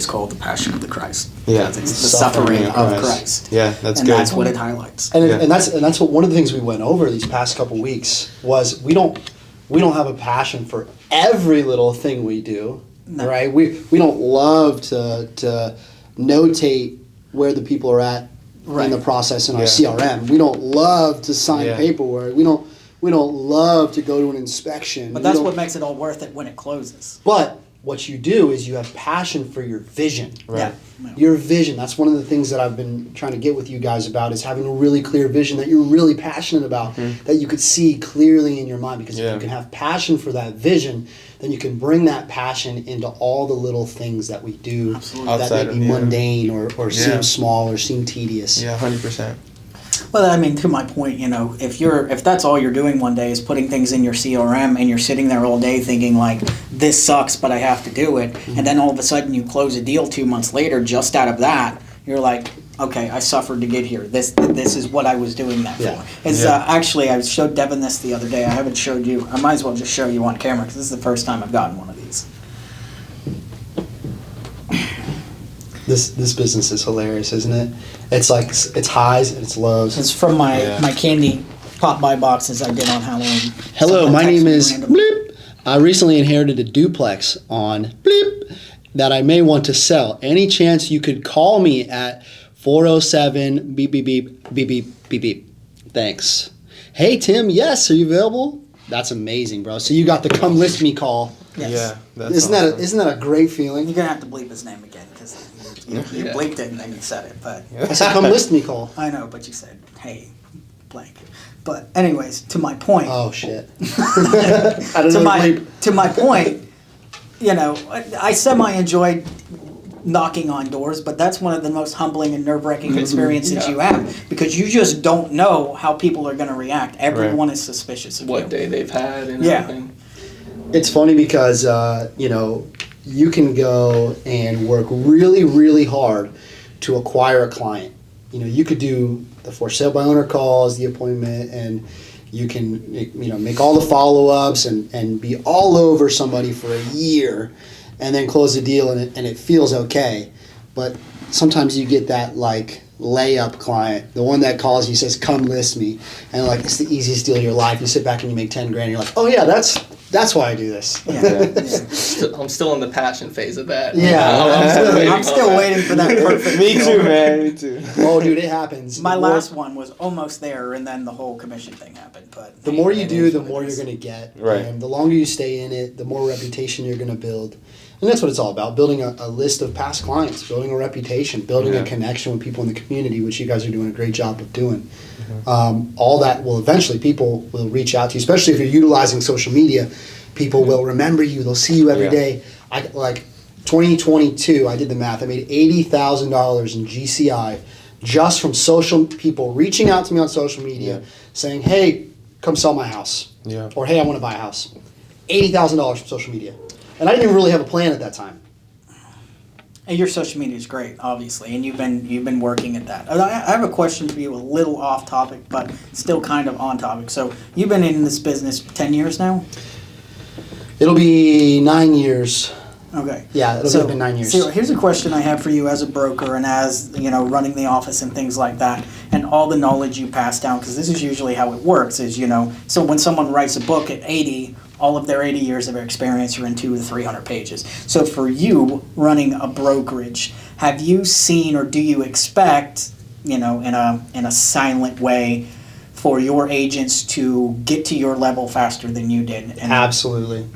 It's called The Passion of the Christ. Yeah. Because it's the suffering of Christ. Yeah, that's and good. And that's what it highlights. And that's what one of the things we went over these past couple weeks was we don't have a passion for every little thing we do, right? We don't love to notate where the people are at in the process in our CRM. We don't love to sign paperwork. We don't love to go to an inspection. But that's what makes it all worth it when it closes. But what you do is you have passion for your vision. Right. Yeah. Your vision. That's one of the things that I've been trying to get with you guys about is having a really clear vision that you're really passionate about, that you could see clearly in your mind. Because if you can have passion for that vision, then you can bring that passion into all the little things that we do that may be mundane or seem small or seem tedious. Yeah, 100%. Well, I mean, to my point, if that's all you're doing one day is putting things in your CRM and you're sitting there all day thinking like, this sucks, but I have to do it, and then all of a sudden you close a deal 2 months later just out of that, you're like, okay, I suffered to get here. This is what I was doing that for. Actually, I showed Devin this the other day. I haven't showed you. I might as well just show you on camera because this is the first time I've gotten one of these. This business is hilarious, isn't it? It's like it's highs and it's lows. It's from my candy pop-by boxes I did on Halloween. Hello, my name is Bleep. I recently inherited a duplex on Bleep that I may want to sell. Any chance you could call me at 407 beep beep beep beep beep beep beep? Thanks. Hey Tim, yes, are you available? That's amazing, bro. So you got the come list me call. Yes. Yeah, that's isn't that a great feeling? You're gonna have to bleep his name again because you bleeped it and then you said it. But I said come list me call. I know, but you said hey, blank. But anyways, to my point. Oh shit. I don't know. To my point, I semi-enjoyed knocking on doors, but that's one of the most humbling and nerve-wracking experiences you have because you just don't know how people are going to react. Everyone is suspicious of what day they've had and everything. It's funny because you can go and work really, really hard to acquire a client. You could do the for sale by owner calls, the appointment, and you can make all the follow-ups and be all over somebody for a year and then close the deal and it feels okay. But sometimes you get that like layup client, the one that calls you, says come list me, and like it's the easiest deal of your life. You sit back and you make 10 grand and you're like, oh yeah, that's why I do this. I'm still in the passion phase of that. I'm still waiting for that perfect. Me too, man. Me too. Oh, dude, it happens. My last one was almost there, and then the whole commission thing happened. But the more you do, the more you're going to get. Right. And the longer you stay in it, the more reputation you're going to build. And that's what it's all about, building a list of past clients, building a reputation, building a connection with people in the community, which you guys are doing a great job of doing. All that will eventually, people will reach out to you, especially if you're utilizing social media. People will remember you. They'll see you every day. 2022, I did the math. I made $80,000 in GCI just from social people reaching out to me on social media saying, hey, come sell my house. Yeah. Or, hey, I want to buy a house. $80,000 from social media. And I didn't even really have a plan at that time. And your social media is great, obviously, and you've been working at that. I have a question for you, a little off topic, but still kind of on topic. So you've been in this business 10 years now? It'll be 9 years. Okay. Yeah, it'll be 9 years. So here's a question I have for you as a broker and as, running the office and things like that, and all the knowledge you pass down, because this is usually how it works, is, so when someone writes a book at 80, all of their 80 years of experience are in 200 to 300 pages. So for you, running a brokerage, have you seen or do you expect, in a silent way, for your agents to get to your level faster than you did? Absolutely.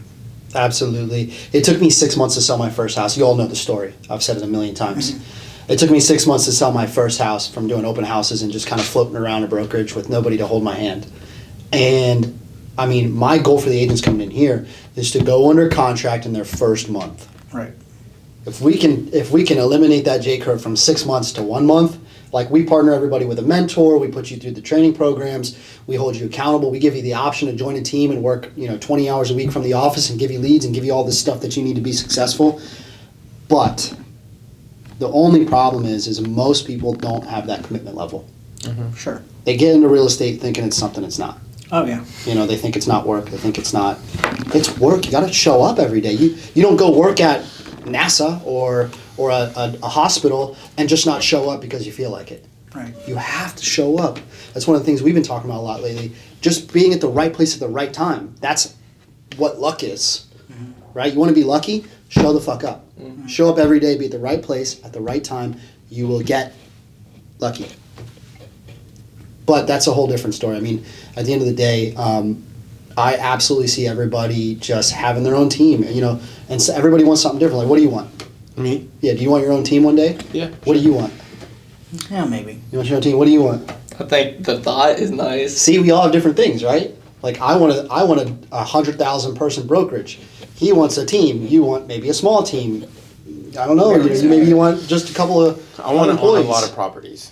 It took me 6 months to sell my first house. You all know the story. I've said it a million times. It took me 6 months to sell my first house from doing open houses and just kind of floating around a brokerage with nobody to hold my hand. And I mean, my goal for the agents coming in here is to go under contract in their first month. Right. If we can eliminate that J curve from 6 months to 1 month, like we partner everybody with a mentor, we put you through the training programs, we hold you accountable, we give you the option to join a team and work 20 hours a week from the office and give you leads and give you all this stuff that you need to be successful. But the only problem is most people don't have that commitment level. Mm-hmm. Sure. They get into real estate thinking it's something it's not. Oh yeah. They think it's not work. They think it's work. You got to show up every day. You don't go work at NASA or or a hospital and just not show up because you feel like it. Right. You have to show up. That's one of the things we've been talking about a lot lately. Just being at the right place at the right time. That's what luck is. Right? You want to be lucky? Show the fuck up. Show up every day, be at the right place at the right time. You will get lucky. But that's a whole different story. I mean, at the end of the day, I absolutely see everybody just having their own team, and so everybody wants something different. Like, what do you want? Me? Yeah, do you want your own team one day? Yeah. What do you want? Yeah, maybe. You want your own team? What do you want? I think the thought is nice. See, we all have different things, right? Like, I want a 100,000 person brokerage. He wants a team. You want maybe a small team. I don't know. Maybe you want just a couple of I want to own employees. a lot of properties.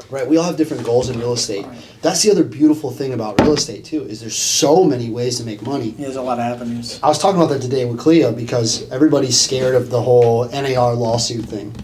Right, we all have different goals in real estate. That's the other beautiful thing about real estate too, is there's so many ways to make money. There's a lot of avenues. I was talking about that today with Cleo because everybody's scared of the whole NAR lawsuit thing.